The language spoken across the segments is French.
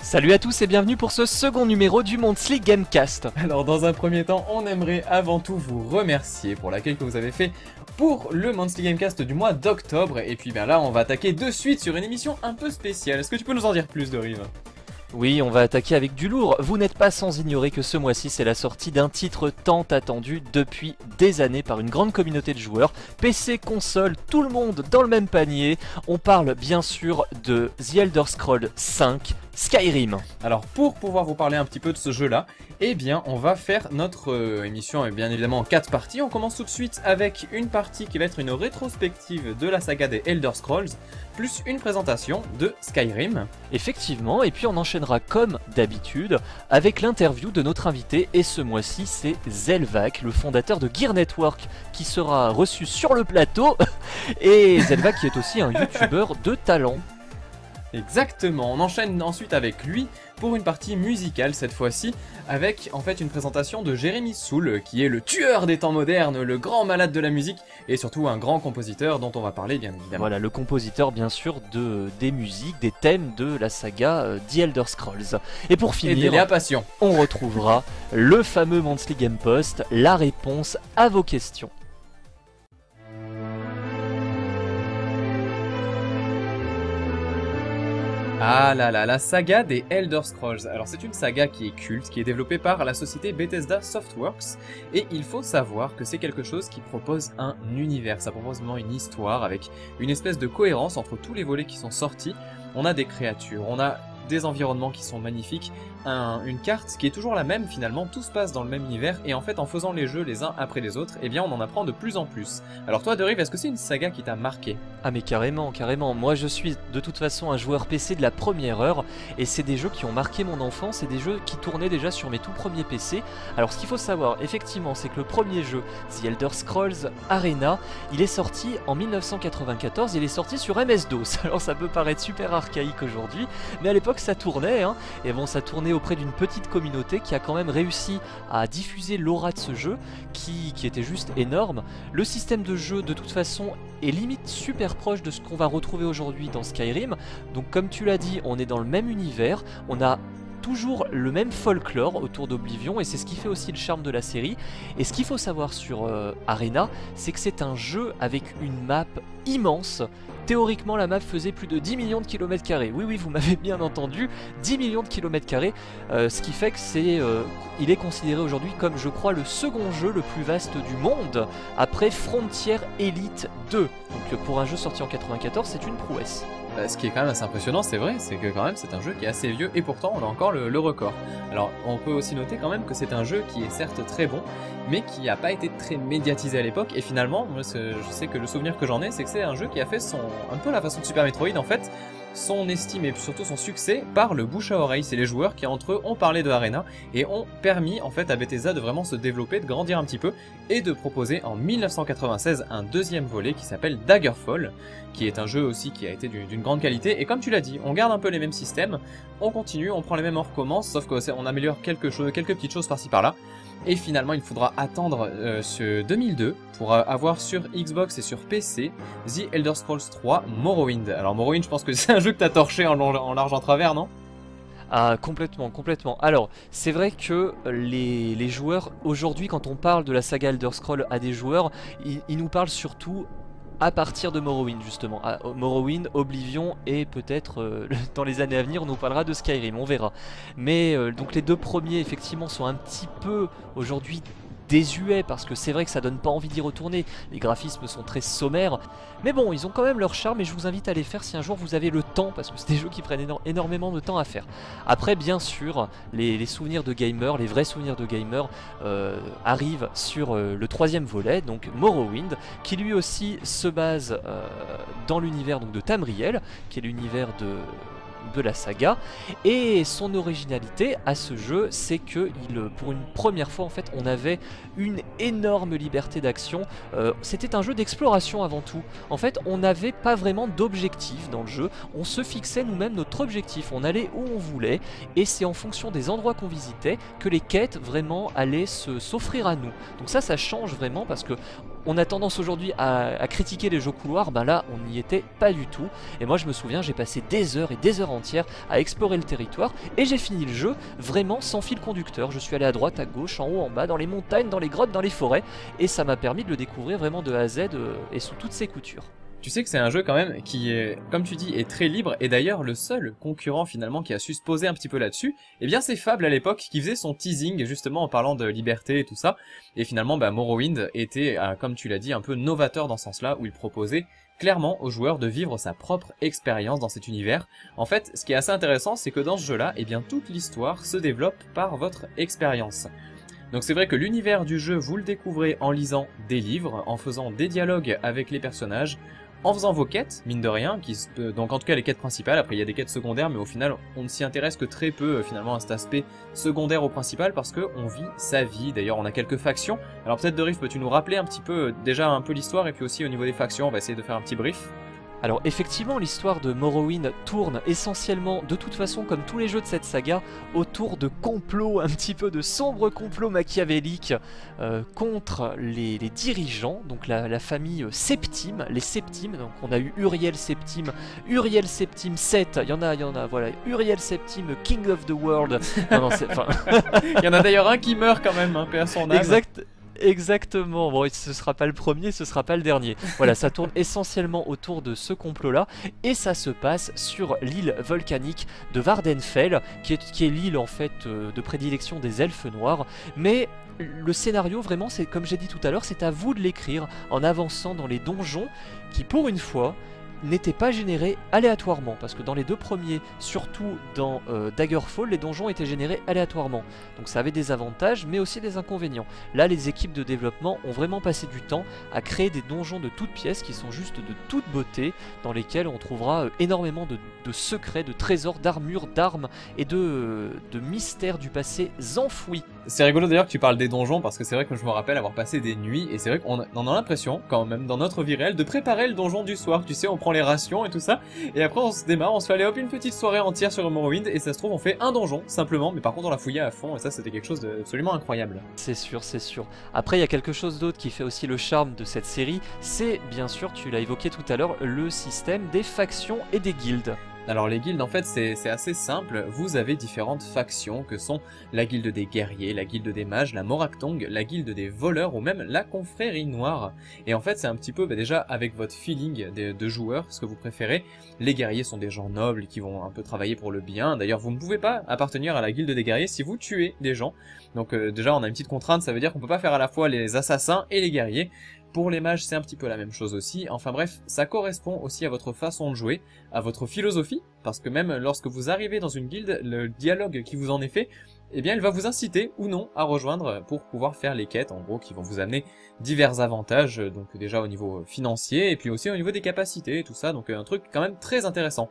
Salut à tous et bienvenue pour ce second numéro du Monthly Gamecast. Alors dans un premier temps, on aimerait avant tout vous remercier pour l'accueil que vous avez fait pour le Monthly Gamecast du mois d'octobre. Et puis bien là, on va attaquer de suite sur une émission un peu spéciale. Est-ce que tu peux nous en dire plus, Dorive ? Oui, on va attaquer avec du lourd. Vous n'êtes pas sans ignorer que ce mois-ci, c'est la sortie d'un titre tant attendu depuis des années par une grande communauté de joueurs. PC, console, tout le monde dans le même panier. On parle bien sûr de The Elder Scrolls V, Skyrim. Alors pour pouvoir vous parler un petit peu de ce jeu-là, eh bien on va faire notre émission bien évidemment en 4 parties. On commence tout de suite avec une partie qui va être une rétrospective de la saga des Elder Scrolls, plus une présentation de Skyrim. Effectivement, et puis on enchaînera comme d'habitude avec l'interview de notre invité, et ce mois-ci c'est Zelvac, le fondateur de Gear Network, qui sera reçu sur le plateau, et Zelvac qui est aussi un youtubeur de talent. Exactement, on enchaîne ensuite avec lui pour une partie musicale cette fois-ci, avec en fait une présentation de Jérémy Soul, qui est le tueur des temps modernes, le grand malade de la musique, et surtout un grand compositeur dont on va parler bien évidemment. Voilà, le compositeur bien sûr des musiques, des thèmes de la saga The Elder Scrolls. Et pour finir, on retrouvera le fameux Monthly Game Post, la réponse à vos questions. Ah là là, la saga des Elder Scrolls. Alors c'est une saga qui est culte, qui est développée par la société Bethesda Softworks, et il faut savoir que c'est quelque chose qui propose un univers, ça propose vraiment une histoire avec une espèce de cohérence entre tous les volets qui sont sortis. On a des créatures, on a des environnements qui sont magnifiques, une carte qui est toujours la même finalement, tout se passe dans le même univers, et en fait en faisant les jeux les uns après les autres, eh bien on en apprend de plus en plus. Alors toi Derive, est-ce que c'est une saga qui t'a marqué ? Ah mais carrément, carrément, moi je suis de toute façon un joueur PC de la première heure, et c'est des jeux qui ont marqué mon enfance, et des jeux qui tournaient déjà sur mes tout premiers PC. Alors ce qu'il faut savoir effectivement, c'est que le premier jeu, The Elder Scrolls Arena, il est sorti en 1994, il est sorti sur MS-DOS. Alors ça peut paraître super archaïque aujourd'hui, mais à l'époque ça tournait, hein, et bon, ça tournait auprès d'une petite communauté qui a quand même réussi à diffuser l'aura de ce jeu qui était juste énorme. Le système de jeu de toute façon est limite super proche de ce qu'on va retrouver aujourd'hui dans Skyrim, donc comme tu l'as dit, on est dans le même univers, on a toujours le même folklore autour d'Oblivion, et c'est ce qui fait aussi le charme de la série. Et ce qu'il faut savoir sur Arena, c'est que c'est un jeu avec une map immense. Théoriquement, la map faisait plus de 10 millions de kilomètres carrés. Oui, vous m'avez bien entendu, 10 millions de kilomètres carrés, ce qui fait que il est considéré aujourd'hui comme, je crois, le second jeu le plus vaste du monde, après Frontier Elite 2. Donc pour un jeu sorti en 94, c'est une prouesse. Ce qui est quand même assez impressionnant, c'est vrai, c'est que quand même c'est un jeu qui est assez vieux, et pourtant on a encore le record. Alors on peut aussi noter quand même que c'est un jeu qui est certes très bon, mais qui n'a pas été très médiatisé à l'époque, et finalement, moi, je sais que le souvenir que j'en ai, c'est que c'est un jeu qui a fait un peu la façon de Super Metroid en fait, son estime et surtout son succès par le bouche à oreille. C'est les joueurs qui entre eux ont parlé de Arena et ont permis en fait à Bethesda de vraiment se développer, de grandir un petit peu, et de proposer en 1996 un deuxième volet qui s'appelle Daggerfall, qui est un jeu aussi qui a été d'une grande qualité. Et comme tu l'as dit, on garde un peu les mêmes systèmes, on continue, on prend les mêmes, on recommence, sauf qu'on améliore quelques petites choses par-ci par-là. Et finalement, il faudra attendre ce 2002 pour avoir sur Xbox et sur PC The Elder Scrolls 3 Morrowind. Alors Morrowind, je pense que c'est un jeu que t'as torché en large en travers, non ? Ah, complètement, complètement. Alors, c'est vrai que les joueurs, aujourd'hui, quand on parle de la saga Elder Scrolls à des joueurs, ils nous parlent surtout à partir de Morrowind, justement. Morrowind, Oblivion, et peut-être dans les années à venir on nous parlera de Skyrim, on verra. Mais donc les deux premiers effectivement sont un petit peu aujourd'hui désuets, parce que c'est vrai que ça donne pas envie d'y retourner, les graphismes sont très sommaires, mais bon, ils ont quand même leur charme, et je vous invite à les faire si un jour vous avez le temps, parce que c'est des jeux qui prennent énormément de temps à faire. Après, bien sûr, les souvenirs de gamer, les vrais souvenirs de gamer arrivent sur le troisième volet, donc Morrowind, qui lui aussi se base dans l'univers de Tamriel, qui est l'univers de la saga, et son originalité à ce jeu, c'est que pour une première fois en fait, on avait une énorme liberté d'action. C'était un jeu d'exploration avant tout. En fait, on n'avait pas vraiment d'objectif dans le jeu, on se fixait nous-mêmes notre objectif, on allait où on voulait, et c'est en fonction des endroits qu'on visitait que les quêtes vraiment allaient s'offrir à nous. Donc ça change vraiment, parce que on a tendance aujourd'hui à critiquer les jeux couloirs, ben là on n'y était pas du tout. Et moi je me souviens, j'ai passé des heures et des heures entière à explorer le territoire, et j'ai fini le jeu vraiment sans fil conducteur. Je suis allé à droite, à gauche, en haut, en bas, dans les montagnes, dans les grottes, dans les forêts, et ça m'a permis de le découvrir vraiment de A à Z et sous toutes ses coutures. Tu sais que c'est un jeu quand même qui est, comme tu dis, est très libre, et d'ailleurs le seul concurrent finalement qui a su se poser un petit peu là-dessus, eh bien c'est Fable à l'époque qui faisait son teasing justement en parlant de liberté et tout ça, et finalement Morrowind était, comme tu l'as dit, un peu novateur dans ce sens-là, où il proposait clairement aux joueurs de vivre sa propre expérience dans cet univers. En fait, ce qui est assez intéressant, c'est que dans ce jeu-là, eh bien toute l'histoire se développe par votre expérience. Donc c'est vrai que l'univers du jeu, vous le découvrez en lisant des livres, en faisant des dialogues avec les personnages, en faisant vos quêtes, mine de rien, donc en tout cas les quêtes principales. Après il y a des quêtes secondaires, mais au final on ne s'y intéresse que très peu finalement à cet aspect secondaire au principal, parce que on vit sa vie. D'ailleurs on a quelques factions. Alors peut-être Deriv, peux-tu nous rappeler un petit peu déjà un peu l'histoire, et puis aussi au niveau des factions on va essayer de faire un petit brief. Alors effectivement, l'histoire de Morrowind tourne essentiellement, de toute façon comme tous les jeux de cette saga, autour de complots, un petit peu de sombres complots machiavéliques contre les dirigeants, donc la famille Septime, les Septimes. Donc on a eu Uriel Septime 7, il y en a, voilà, Uriel Septime, King of the World. Non, il y en a d'ailleurs un qui meurt quand même, paix à son âme. Exactement, bon ce sera pas le premier, ce sera pas le dernier. Voilà, ça tourne essentiellement autour de ce complot-là, et ça se passe sur l'île volcanique de Vardenfell, qui est l'île en fait de prédilection des elfes noirs. Mais le scénario vraiment, c'est comme j'ai dit tout à l'heure, c'est à vous de l'écrire en avançant dans les donjons qui pour une fois n'étaient pas générés aléatoirement, parce que dans les deux premiers, surtout dans Daggerfall, les donjons étaient générés aléatoirement, donc ça avait des avantages mais aussi des inconvénients. Là les équipes de développement ont vraiment passé du temps à créer des donjons de toutes pièces qui sont juste de toute beauté, dans lesquels on trouvera énormément de secrets, de trésors, d'armures, d'armes et de mystères du passé enfouis. C'est rigolo d'ailleurs que tu parles des donjons, parce que c'est vrai que je me rappelle avoir passé des nuits, et c'est vrai qu'on a l'impression quand même dans notre vie réelle de préparer le donjon du soir. Tu sais, on prend les rations et tout ça, et après on se démarre, on se fait aller hop une petite soirée entière sur Morrowind, et ça se trouve on fait un donjon simplement, mais par contre on l'a fouillé à fond, et ça c'était quelque chose d'absolument incroyable. C'est sûr, c'est sûr. Après il y a quelque chose d'autre qui fait aussi le charme de cette série, c'est bien sûr, tu l'as évoqué tout à l'heure, le système des factions et des guildes. Alors les guildes en fait c'est assez simple, vous avez différentes factions que sont la guilde des guerriers, la guilde des mages, la Moraktong, la guilde des voleurs ou même la confrérie noire. Et en fait c'est un petit peu déjà avec votre feeling de joueur, ce que vous préférez. Les guerriers sont des gens nobles qui vont un peu travailler pour le bien, d'ailleurs vous ne pouvez pas appartenir à la guilde des guerriers si vous tuez des gens. Donc déjà on a une petite contrainte, ça veut dire qu'on peut pas faire à la fois les assassins et les guerriers. Pour les mages, c'est un petit peu la même chose aussi. Enfin bref, ça correspond aussi à votre façon de jouer, à votre philosophie, parce que même lorsque vous arrivez dans une guilde, le dialogue qui vous en est fait, eh bien, il va vous inciter ou non à rejoindre pour pouvoir faire les quêtes, en gros, qui vont vous amener divers avantages, donc déjà au niveau financier, et puis aussi au niveau des capacités et tout ça, donc un truc quand même très intéressant.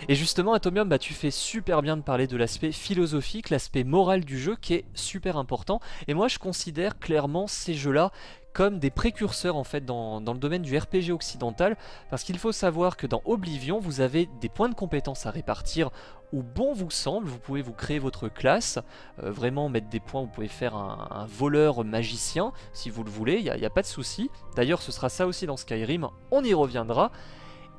Et justement, Atomium, tu fais super bien de parler de l'aspect philosophique, l'aspect moral du jeu qui est super important. Et moi, je considère clairement ces jeux-là comme des précurseurs en fait dans le domaine du RPG occidental, parce qu'il faut savoir que dans Oblivion, vous avez des points de compétences à répartir où bon vous semble. Vous pouvez vous créer votre classe, vraiment mettre des points, vous pouvez faire un voleur magicien si vous le voulez, il n'y a pas de souci. D'ailleurs, ce sera ça aussi dans Skyrim, on y reviendra.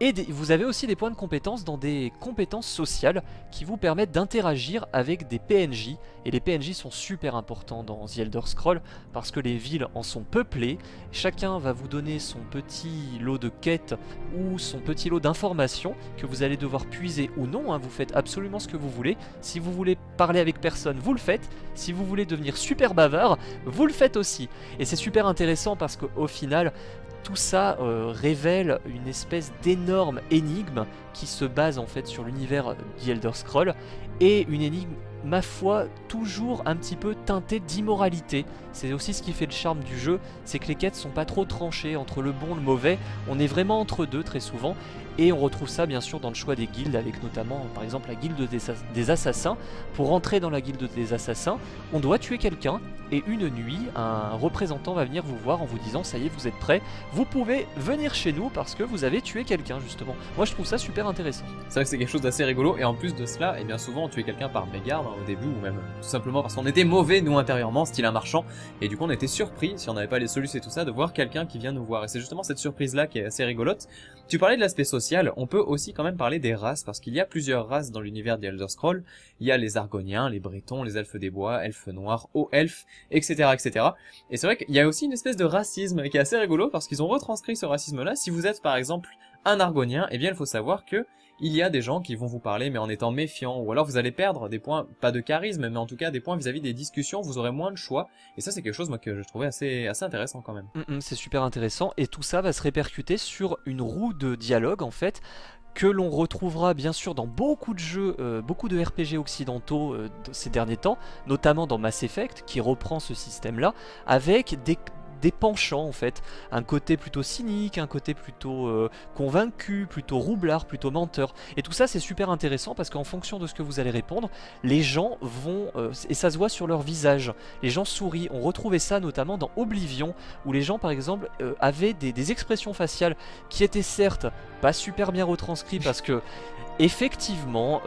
Et vous avez aussi des points de compétences dans des compétences sociales qui vous permettent d'interagir avec des PNJ. Et les PNJ sont super importants dans The Elder Scrolls parce que les villes en sont peuplées. Chacun va vous donner son petit lot de quêtes ou son petit lot d'informations que vous allez devoir puiser ou non, hein. Vous faites absolument ce que vous voulez. Si vous voulez parler avec personne, vous le faites. Si vous voulez devenir super bavard, vous le faites aussi. Et c'est super intéressant parce qu'au final, tout ça révèle une espèce d'énorme énigme qui se base en fait sur l'univers The Elder Scrolls, et une énigme, ma foi, toujours un petit peu teintée d'immoralité. C'est aussi ce qui fait le charme du jeu, c'est que les quêtes sont pas trop tranchées entre le bon et le mauvais, on est vraiment entre deux très souvent, et on retrouve ça bien sûr dans le choix des guildes, avec notamment par exemple la guilde des assassins. Pour entrer dans la guilde des assassins, on doit tuer quelqu'un, et une nuit, un représentant va venir vous voir en vous disant ça y est, vous êtes prêts, vous pouvez venir chez nous parce que vous avez tué quelqu'un justement. Moi je trouve ça super intéressant. C'est vrai que c'est quelque chose d'assez rigolo, et en plus de cela, eh bien souvent tuer quelqu'un par mégarde, au début, ou même tout simplement parce qu'on était mauvais nous intérieurement, style un marchand, et du coup on était surpris, si on n'avait pas les solutions et tout ça, de voir quelqu'un qui vient nous voir. Et c'est justement cette surprise-là qui est assez rigolote. Tu parlais de l'aspect social, on peut aussi quand même parler des races, parce qu'il y a plusieurs races dans l'univers des Elder Scrolls. Il y a les Argoniens, les Bretons, les Elfes des Bois, Elfes Noirs, Hauts Elfes, etc., etc. Et c'est vrai qu'il y a aussi une espèce de racisme qui est assez rigolo, parce qu'ils ont retranscrit ce racisme-là. Si vous êtes par exemple un Argonien, eh bien il faut savoir que il y a des gens qui vont vous parler mais en étant méfiants, ou alors vous allez perdre des points, pas de charisme, mais en tout cas des points vis-à-vis des discussions, vous aurez moins de choix, et ça c'est quelque chose moi que je trouvais assez intéressant quand même. C'est super intéressant, et tout ça va se répercuter sur une roue de dialogue en fait, que l'on retrouvera bien sûr dans beaucoup de jeux, beaucoup de RPG occidentaux ces derniers temps, notamment dans Mass Effect, qui reprend ce système-là, avec des penchants en fait, un côté plutôt cynique, un côté plutôt convaincu, plutôt roublard, plutôt menteur. Et tout ça c'est super intéressant parce qu'en fonction de ce que vous allez répondre, les gens vont, et ça se voit sur leur visage, les gens sourient. On retrouvait ça notamment dans Oblivion, où les gens par exemple avaient des expressions faciales qui étaient certes pas super bien retranscrites parce que effectivement,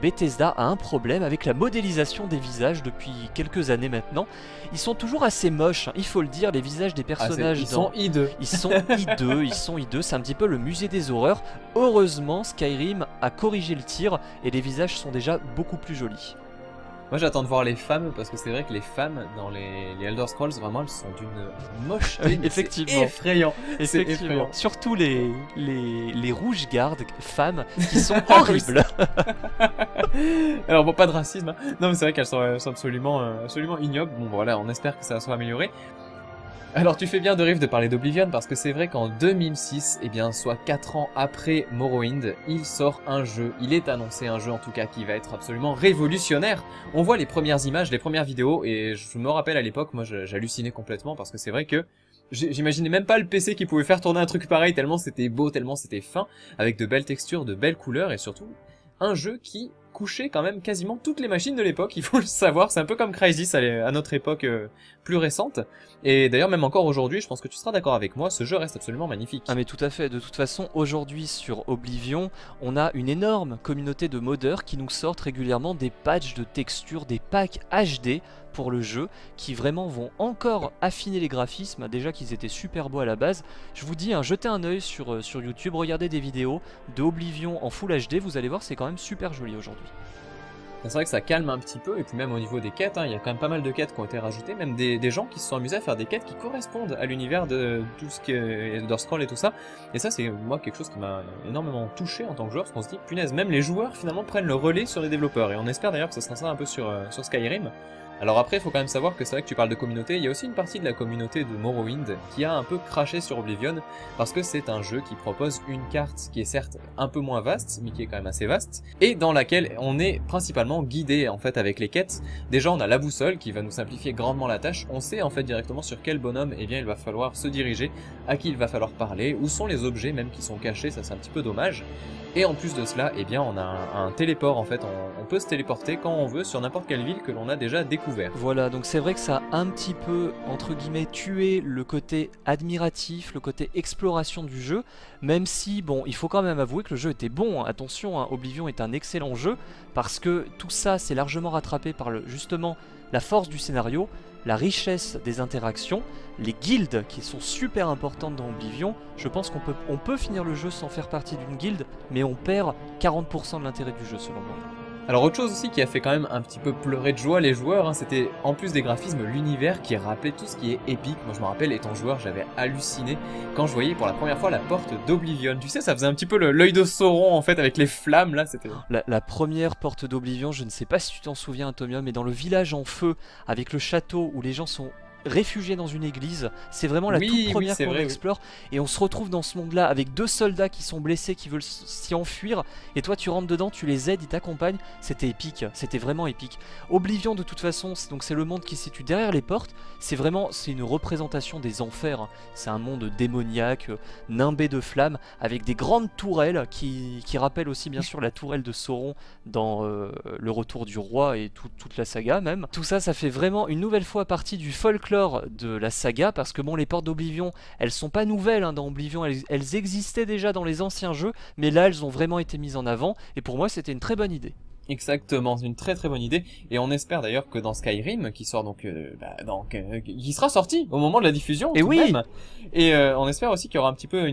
Bethesda a un problème avec la modélisation des visages depuis quelques années maintenant. Ils sont toujours assez moches, hein, il faut le dire, les visages des personnages. Ils sont hideux. Ils sont hideux, c'est un petit peu le musée des horreurs. Heureusement, Skyrim a corrigé le tir et les visages sont déjà beaucoup plus jolis. Moi j'attends de voir les femmes, parce que c'est vrai que les femmes dans les Elder Scrolls, vraiment elles sont d'une mocheté. Effectivement. C'est effrayant. Effectivement. Surtout les rouges gardes femmes qui sont horribles. Alors bon, pas de racisme, hein. Non mais c'est vrai qu'elles sont absolument ignobles. Bon voilà, on espère que ça soit amélioré. Alors tu fais bien de Riff de parler d'Oblivion, parce que c'est vrai qu'en 2006, eh bien soit 4 ans après Morrowind, il sort un jeu, il est annoncé un jeu en tout cas qui va être absolument révolutionnaire. On voit les premières images, les premières vidéos, et je me rappelle à l'époque, moi j'hallucinais complètement, parce que c'est vrai que j'imaginais même pas le PC qui pouvait faire tourner un truc pareil, tellement c'était beau, tellement c'était fin, avec de belles textures, de belles couleurs, et surtout un jeu qui couchait quand même quasiment toutes les machines de l'époque, il faut le savoir, c'est un peu comme Crysis à notre époque plus récente, et d'ailleurs même encore aujourd'hui, je pense que tu seras d'accord avec moi, ce jeu reste absolument magnifique. Ah mais tout à fait, de toute façon aujourd'hui sur Oblivion, on a une énorme communauté de modeurs qui nous sortent régulièrement des patchs de textures, des packs HD pour le jeu, qui vraiment vont encore affiner les graphismes, déjà qu'ils étaient super beaux à la base. Je vous dis, hein, jetez un œil sur YouTube, regardez des vidéos de Oblivion en Full HD, vous allez voir c'est quand même super joli aujourd'hui. C'est vrai que ça calme un petit peu, et puis même au niveau des quêtes, hein, il y a quand même pas mal de quêtes qui ont été rajoutées, même des gens qui se sont amusés à faire des quêtes qui correspondent à l'univers de tout ce qui est Elder Scrolls et tout ça. Et ça c'est moi quelque chose qui m'a énormément touché en tant que joueur, parce qu'on se dit, punaise, même les joueurs finalement prennent le relais sur les développeurs, et on espère d'ailleurs que ça sera ça un peu sur Skyrim. Alors après, il faut quand même savoir que c'est vrai que tu parles de communauté, il y a aussi une partie de la communauté de Morrowind qui a un peu craché sur Oblivion, parce que c'est un jeu qui propose une carte qui est certes un peu moins vaste, mais qui est quand même assez vaste, et dans laquelle on est principalement guidé en fait avec les quêtes. Déjà on a la boussole qui va nous simplifier grandement la tâche, on sait en fait directement sur quel bonhomme eh bien, il va falloir se diriger, à qui il va falloir parler, où sont les objets même qui sont cachés, ça c'est un petit peu dommage. Et en plus de cela, eh bien, on a un téléport en fait, on peut se téléporter quand on veut sur n'importe quelle ville que l'on a déjà découvert. Voilà, donc c'est vrai que ça a un petit peu, entre guillemets, tué le côté admiratif, le côté exploration du jeu, même si, bon, il faut quand même avouer que le jeu était bon, hein. Attention, hein, Oblivion est un excellent jeu, parce que tout ça c'est largement rattrapé par justement la force du scénario, la richesse des interactions, les guildes qui sont super importantes dans Oblivion. Je pense qu'on peut finir le jeu sans faire partie d'une guilde, mais on perd 40% de l'intérêt du jeu selon moi. Alors autre chose aussi qui a fait quand même un petit peu pleurer de joie les joueurs, hein, c'était en plus des graphismes l'univers qui rappelait tout ce qui est épique. Moi je me rappelle étant joueur j'avais halluciné quand je voyais pour la première fois la porte d'Oblivion. Tu sais ça faisait un petit peu l'œil de Sauron en fait avec les flammes là, c'était... La première porte d'Oblivion, je ne sais pas si tu t'en souviens Atomium, mais dans le village en feu avec le château où les gens sont réfugiés dans une église, c'est vraiment la toute première qu'on explore, et on se retrouve dans ce monde là avec deux soldats qui sont blessés, qui veulent s'y enfuir, et toi tu rentres dedans, tu les aides, ils t'accompagnent. C'était épique, c'était vraiment épique. Oblivion de toute façon, c'est le monde qui se situe derrière les portes, c'est une représentation des enfers, c'est un monde démoniaque, nimbé de flammes, avec des grandes tourelles qui rappellent aussi bien sûr la tourelle de Sauron dans le retour du roi et toute la saga même. Tout ça, ça fait vraiment une nouvelle fois partie du folklore de la saga, parce que bon, les portes d'Oblivion, elles sont pas nouvelles, hein, dans Oblivion, elles existaient déjà dans les anciens jeux, mais là elles ont vraiment été mises en avant, et pour moi c'était une très bonne idée. Exactement, c'est une très très bonne idée et on espère d'ailleurs que dans Skyrim qui sort qui sera sorti au moment de la diffusion Et tout de oui, même. Et on espère aussi qu'il y aura un petit peu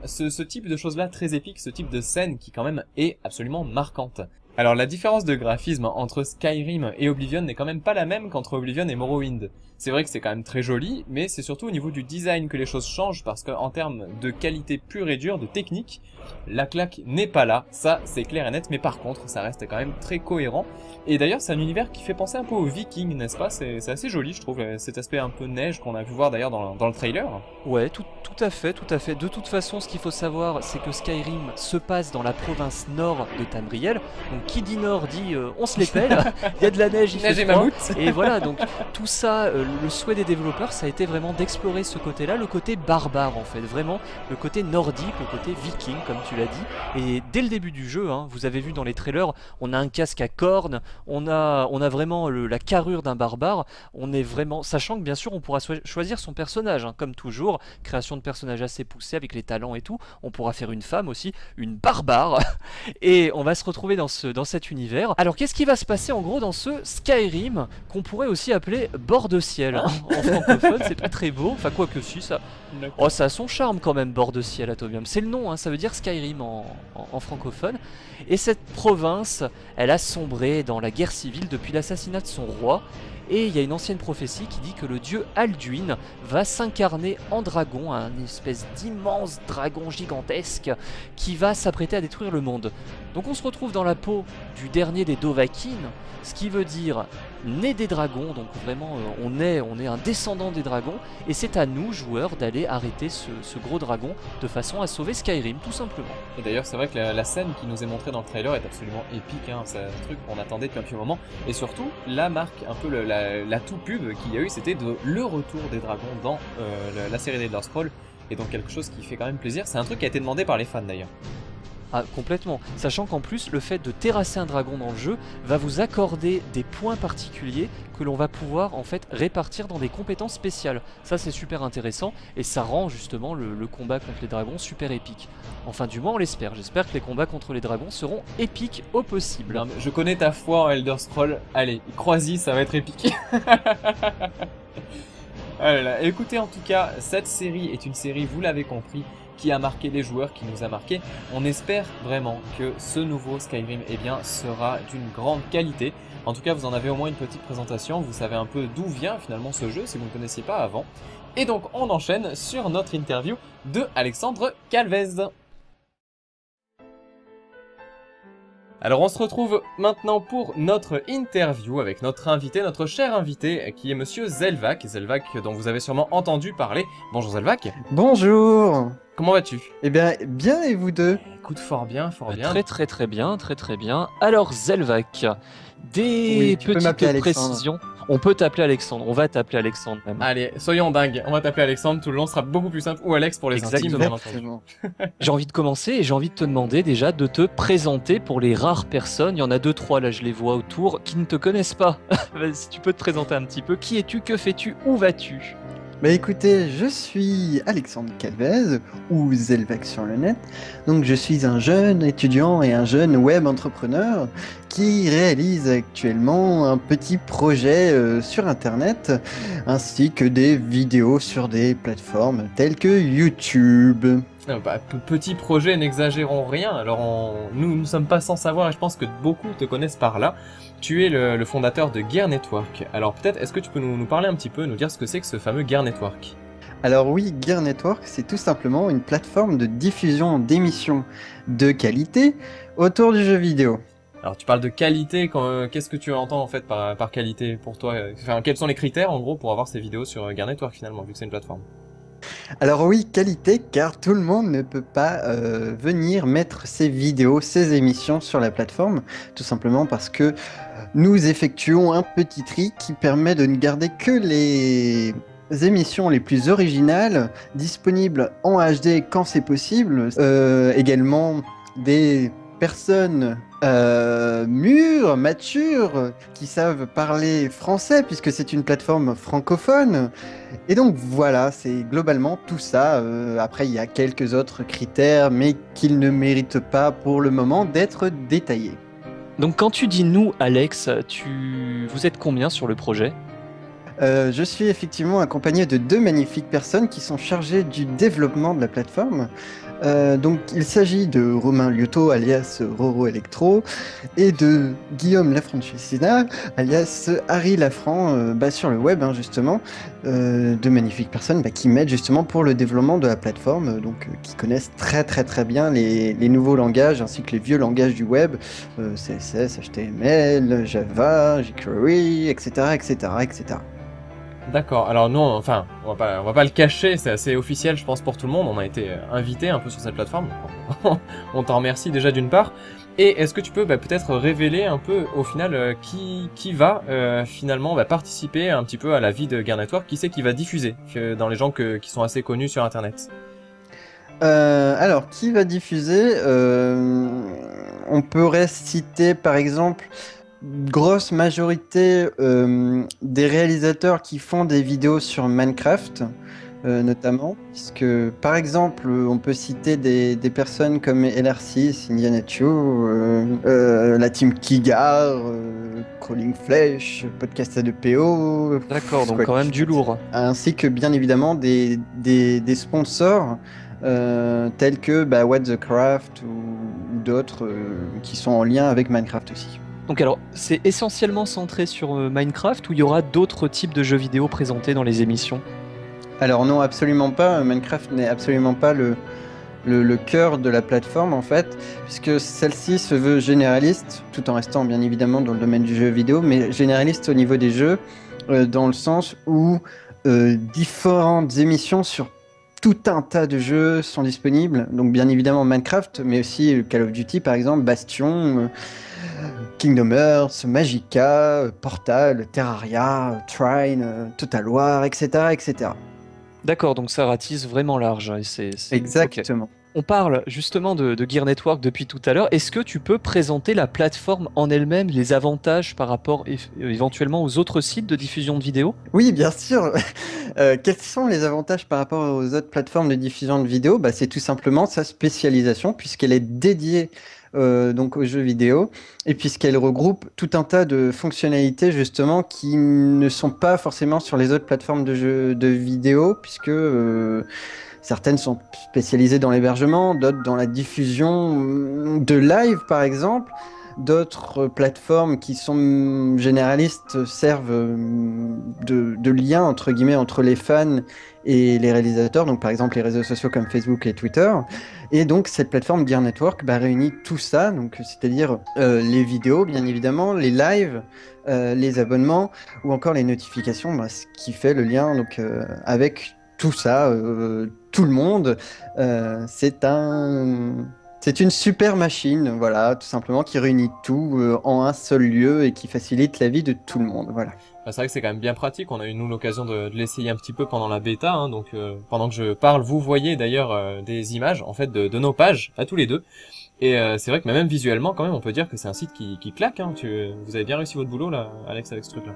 ce type de choses là très épique, ce type de scène qui quand même est absolument marquante. Alors la différence de graphisme entre Skyrim et Oblivion n'est quand même pas la même qu'entre Oblivion et Morrowind. C'est vrai que c'est quand même très joli, mais c'est surtout au niveau du design que les choses changent parce qu'en termes de qualité pure et dure, de technique, la claque n'est pas là, ça c'est clair et net, mais par contre ça reste quand même très cohérent. Et d'ailleurs c'est un univers qui fait penser un peu aux Vikings, n'est-ce pas? C'est assez joli je trouve, cet aspect un peu neige qu'on a pu voir d'ailleurs dans le trailer. ouais, tout à fait, tout à fait. De toute façon, ce qu'il faut savoir, c'est que Skyrim se passe dans la province nord de Tamriel. Donc, qui dit nord dit on se les pèle, il y a de la neige, il Neige fait et froid. mammouth. Et voilà, donc tout ça, le souhait des développeurs, ça a été vraiment d'explorer ce côté-là, le côté barbare en fait, vraiment le côté nordique, le côté viking, comme tu l'as dit. Et dès le début du jeu, hein, vous avez vu dans les trailers, on a un casque à cornes, on a vraiment la carrure d'un barbare. On est vraiment, sachant que bien sûr, on pourra choisir son personnage, hein, comme toujours, création de personnage assez poussée avec les talents et tout. On pourra faire une femme aussi, une barbare, et on va se retrouver dans cet univers. Alors qu'est-ce qui va se passer en gros dans ce Skyrim qu'on pourrait aussi appeler bord de ciel, hein. En francophone c'est pas très beau, enfin quoi que si, ça, oh, ça a son charme quand même, bord de ciel Atomium, c'est le nom, hein, ça veut dire Skyrim en francophone. Et cette province, elle a sombré dans la guerre civile depuis l'assassinat de son roi. Et il y a une ancienne prophétie qui dit que le dieu Alduin va s'incarner en dragon, un espèce d'immense dragon gigantesque qui va s'apprêter à détruire le monde. Donc on se retrouve dans la peau du dernier des Dovahkiin, ce qui veut dire né des dragons, donc vraiment on est un descendant des dragons, et c'est à nous, joueurs, d'aller arrêter ce gros dragon de façon à sauver Skyrim, tout simplement. Et d'ailleurs, c'est vrai que la scène qui nous est montrée dans le trailer est absolument épique, hein. C'est un truc qu'on attendait depuis un petit moment. Et surtout, la marque, un peu la tout pub qu'il y a eu, c'était le retour des dragons dans la série des Elder Scrolls. Et donc quelque chose qui fait quand même plaisir. C'est un truc qui a été demandé par les fans d'ailleurs. Ah, complètement. Sachant qu'en plus, le fait de terrasser un dragon dans le jeu va vous accorder des points particuliers que l'on va pouvoir en fait répartir dans des compétences spéciales. Ça c'est super intéressant et ça rend justement le combat contre les dragons super épique. Enfin du moins on l'espère. J'espère que les combats contre les dragons seront épiques au possible. Non, mais je connais ta foi en Elder Scrolls. Allez, crois-y, ça va être épique. Ah là là. Écoutez, en tout cas, cette série est une série, vous l'avez compris, qui a marqué les joueurs, qui nous a marqué. On espère vraiment que ce nouveau Skyrim sera d'une grande qualité. En tout cas, vous en avez au moins une petite présentation, vous savez un peu d'où vient finalement ce jeu si vous ne connaissiez pas avant. Et donc on enchaîne sur notre interview de Alexandre Calvez. Alors on se retrouve maintenant pour notre interview avec notre cher invité qui est monsieur Zelvac. Zelvac dont vous avez sûrement entendu parler. Bonjour Zelvac. Bonjour. Comment vas-tu? Eh bien, bien et vous deux? Écoute, fort bien, fort bien. Très bien, très bien. Alors Zelvac, des Oui, tu peux petites m'appeler Alexandre. précisions. On peut t'appeler Alexandre, on va t'appeler Alexandre même. Allez, soyons dingues, on va t'appeler Alexandre, tout le long sera beaucoup plus simple, ou Alex pour les intimes, bien entendu. Exactement. J'ai envie de commencer et j'ai envie de te demander déjà de te présenter pour les rares personnes, il y en a 2-3 là je les vois autour, qui ne te connaissent pas. Si tu peux te présenter un petit peu, qui es-tu, que fais-tu, où vas-tu? Bah écoutez, je suis Alexandre Calvez, ou Zelvac sur le net. Donc je suis un jeune étudiant et un jeune web entrepreneur qui réalise actuellement un petit projet sur internet, ainsi que des vidéos sur des plateformes telles que YouTube. Petit projet, n'exagérons rien. Alors nous ne sommes pas sans savoir et je pense que beaucoup te connaissent par là. Tu es le fondateur de Gear Network. Alors peut-être, est-ce que tu peux nous parler un petit peu, nous dire ce que c'est que ce fameux Gear Network? Alors oui, Gear Network, c'est tout simplement une plateforme de diffusion d'émissions de qualité autour du jeu vidéo. Alors tu parles de qualité, qu'est-ce que tu entends en fait par qualité pour toi? Enfin, quels sont les critères en gros pour avoir ces vidéos sur Gear Network finalement, vu que c'est une plateforme? Alors oui, qualité, car tout le monde ne peut pas venir mettre ses vidéos, ses émissions sur la plateforme, tout simplement parce que nous effectuons un petit tri qui permet de ne garder que les émissions les plus originales, disponibles en HD quand c'est possible, également des personnes mûres, matures, qui savent parler français puisque c'est une plateforme francophone. Et donc voilà, c'est globalement tout ça. Après, il y a quelques autres critères, mais qu'ils ne méritent pas pour le moment d'être détaillés. Donc quand tu dis nous, Alex, vous êtes combien sur le projet? Je suis effectivement accompagné de deux magnifiques personnes qui sont chargées du développement de la plateforme. Donc, il s'agit de Romain Liotto, alias Roro Electro, et de Guillaume Lafrancesina, alias Harry Lafranc, sur le web, hein, justement. Deux magnifiques personnes qui m'aident justement pour le développement de la plateforme, qui connaissent très très très bien les nouveaux langages ainsi que les vieux langages du web, CSS, HTML, Java, jQuery, etc., etc., etc. D'accord, alors nous, enfin, on va pas le cacher, c'est assez officiel je pense pour tout le monde, on a été invité un peu sur cette plateforme, donc on t'en remercie déjà d'une part. Et est-ce que tu peux peut-être révéler un peu au final qui va finalement participer un petit peu à la vie de Gear Network, qui c'est qui va diffuser dans les gens qui sont assez connus sur internet? Alors, qui va diffuser? On pourrait citer par exemple grosse majorité des réalisateurs qui font des vidéos sur Minecraft, notamment, puisque par exemple, on peut citer des personnes comme LR6, Indiana la team Kigar, Crawling Flesh, Podcast A2PO, D'accord, donc quoi, quand même du lourd. ainsi que bien évidemment des sponsors tels que What the Craft ou d'autres qui sont en lien avec Minecraft aussi. Donc alors, c'est essentiellement centré sur Minecraft ou il y aura d'autres types de jeux vidéo présentés dans les émissions? Alors non, absolument pas. Minecraft n'est absolument pas le cœur de la plateforme en fait, puisque celle-ci se veut généraliste, tout en restant bien évidemment dans le domaine du jeu vidéo, mais généraliste au niveau des jeux, dans le sens où différentes émissions sur tout un tas de jeux sont disponibles. Donc bien évidemment Minecraft, mais aussi Call of Duty par exemple, Bastion, Kingdom Hearts, Magicka, Portal, Terraria, Trine, Total War, etc., etc. D'accord, donc ça ratisse vraiment large. Et Exactement. Ok. On parle justement de Gear Network depuis tout à l'heure. Est-ce que tu peux présenter la plateforme en elle-même, les avantages par rapport éventuellement aux autres sites de diffusion de vidéos? Oui, bien sûr. Quels sont les avantages par rapport aux autres plateformes de diffusion de vidéos? C'est tout simplement sa spécialisation, puisqu'elle est dédiée donc aux jeux vidéo, et puisqu'elle regroupe tout un tas de fonctionnalités justement qui ne sont pas forcément sur les autres plateformes de jeux de vidéo, puisque certaines sont spécialisées dans l'hébergement, d'autres dans la diffusion de live par exemple. D'autres plateformes qui sont généralistes servent de lien entre guillemets entre les fans et les réalisateurs, donc par exemple les réseaux sociaux comme Facebook et Twitter. Et donc cette plateforme Gear Network réunit tout ça, donc c'est-à-dire les vidéos bien évidemment, les lives, les abonnements ou encore les notifications, ce qui fait le lien donc avec tout ça, tout le monde. C'est une super machine, voilà, tout simplement, qui réunit tout en un seul lieu et qui facilite la vie de tout le monde, voilà. C'est vrai que c'est quand même bien pratique, on a eu nous l'occasion de l'essayer un petit peu pendant la bêta, hein, donc pendant que je parle, vous voyez d'ailleurs des images en fait de nos pages, à tous les deux. Et c'est vrai que même visuellement quand même on peut dire que c'est un site qui claque, hein. Vous avez bien réussi votre boulot là, Alex, avec ce truc là.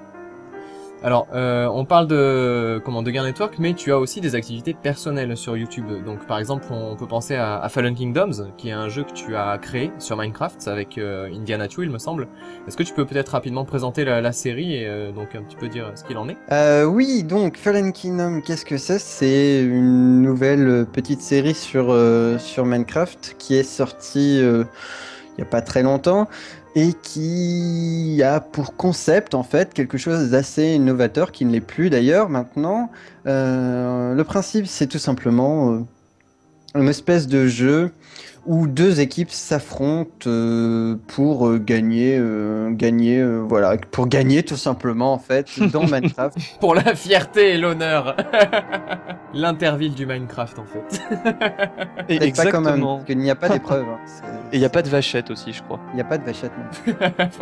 Alors, on parle de Gear Network, mais tu as aussi des activités personnelles sur YouTube. Donc, par exemple, on peut penser à Fallen Kingdoms, qui est un jeu que tu as créé sur Minecraft avec Indiana Chu, il me semble. Est-ce que tu peux peut-être rapidement présenter la série et donc un petit peu dire ce qu'il en est? Oui, donc Fallen Kingdom, qu'est-ce que c'est? C'est une nouvelle petite série sur Minecraft qui est sortie il n'y a pas très longtemps et qui a pour concept en fait quelque chose d'assez novateur qui ne l'est plus d'ailleurs maintenant. Le principe, c'est tout simplement une espèce de jeu où deux équipes s'affrontent pour gagner, voilà, pour gagner tout simplement en fait dans Minecraft. Pour la fierté et l'honneur. L'interville du Minecraft en fait. Et Peut-être pas quand même, exactement. parce qu'il n'y a pas d'épreuve. Hein. Et il n'y a pas de vachette aussi, je crois. Il n'y a pas de vachette non plus.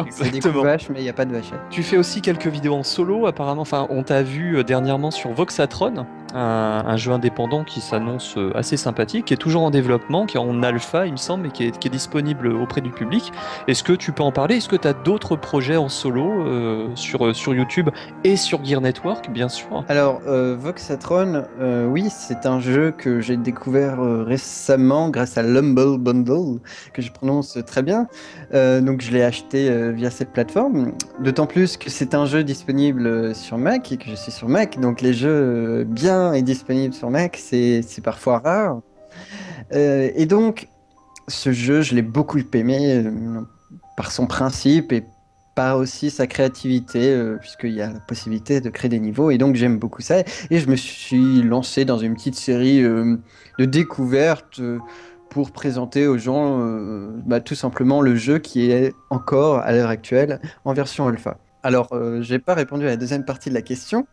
C'est des coups de Exactement. vache, mais il n'y a pas de vachette. Tu fais aussi quelques vidéos en solo, apparemment. Enfin, on t'a vu dernièrement sur Voxatron. un jeu indépendant qui s'annonce assez sympathique, qui est toujours en développement, qui est en alpha, il me semble, et qui est disponible auprès du public. Est-ce que tu peux en parler? Est-ce que tu as d'autres projets en solo sur YouTube et sur Gear Network, bien sûr? Alors, Voxatron, oui, c'est un jeu que j'ai découvert récemment grâce à l'Humble Bundle, que je prononce très bien. Donc, je l'ai acheté via cette plateforme. D'autant plus que c'est un jeu disponible sur Mac et que je suis sur Mac. Donc, les jeux bien et disponibles sur Mac, c'est parfois rare. Et donc, ce jeu, je l'ai beaucoup aimé par son principe et par aussi sa créativité, puisqu'il y a la possibilité de créer des niveaux. Et donc, j'aime beaucoup ça. Et je me suis lancé dans une petite série de découvertes pour présenter aux gens tout simplement le jeu qui est encore, à l'heure actuelle, en version alpha. Alors, j'ai pas répondu à la deuxième partie de la question,